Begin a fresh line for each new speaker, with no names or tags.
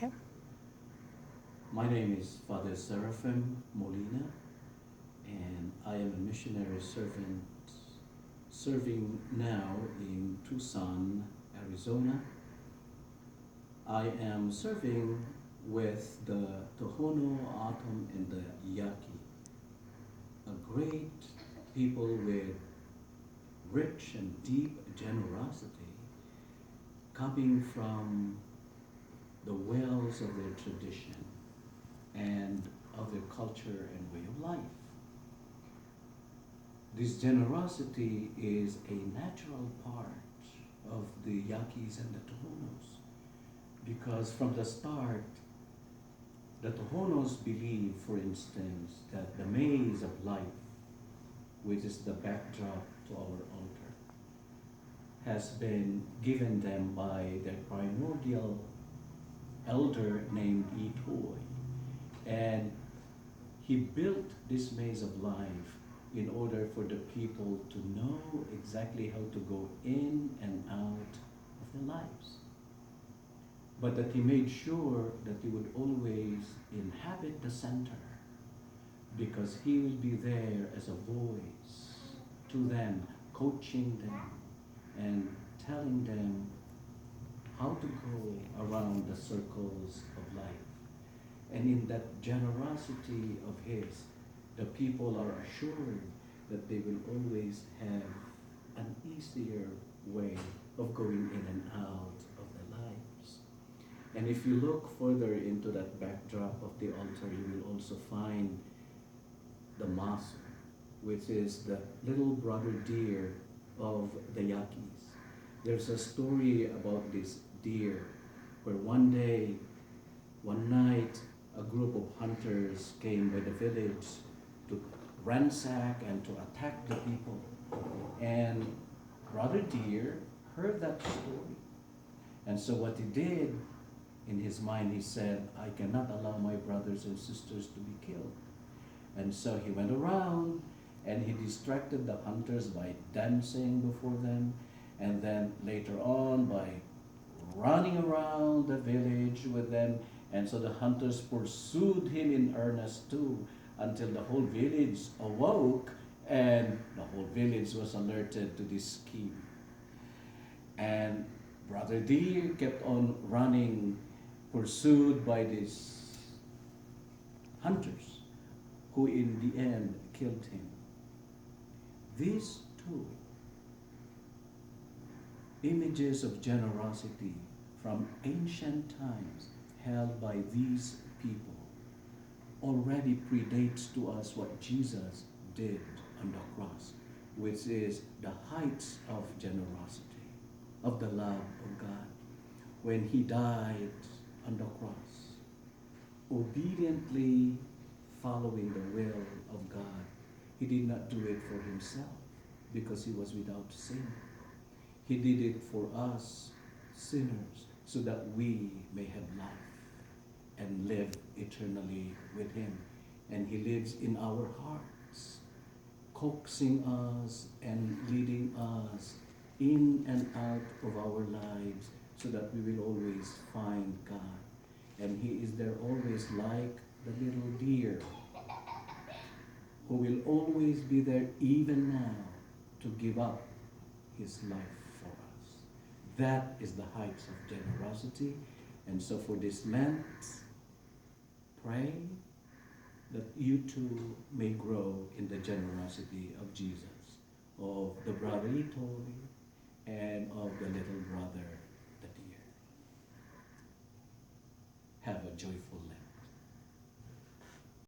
Okay.
My name is Father Seraphim Molina, and I am a missionary servant serving now in Tucson, Arizona. I am serving with the Tohono Atom and the Yaqui, a great people with rich and deep generosity coming from the wells of their tradition and of their culture and way of life. This generosity is a natural part of the Yaquis and the Tohonos because from the start, the Tohonos believe, for instance, that the maze of life, which is the backdrop to our altar, has been given them by their primordial elder named Itoy. And he built this maze of life in order for the people to know exactly how to go in and out of their lives. But that he made sure that he would always inhabit the center because he will be there as a voice to them, coaching them and telling them how to go around the circles of life. And in that generosity of his, the people are assured that they will always have an easier way of going in and out of their lives. And if you look further into that backdrop of the altar, you will also find the maso, which is the little brother deer of the Yaquis. There's a story about this deer where one day, one night, a group of hunters came by the village to ransack and to attack the people. And Brother Deer heard that story. And so what he did in his mind, he said, I cannot allow my brothers and sisters to be killed. And so he went around and he distracted the hunters by dancing before them, and then later on by running around the village with them. And so the hunters pursued him in earnest too, until the whole village awoke and the whole village was alerted to this scheme. And Brother Deer kept on running, pursued by these hunters, who in the end killed him. These two images of generosity from ancient times held by these people already predates to us what Jesus did on the cross, which is the heights of generosity, of the love of God. When he died on the cross, obediently following the will of God, he did not do it for himself because he was without sin. He did it for us sinners so that we may have life and live eternally with him. And he lives in our hearts, coaxing us and leading us in and out of our lives so that we will always find God. And he is there always like the little deer who will always be there even now to give up his life for us. That is the heights of generosity. And so for this Lent, pray that you too may grow in the generosity of Jesus, of the brotherly toy, and of the little brother, the deer. Have a joyful Lent.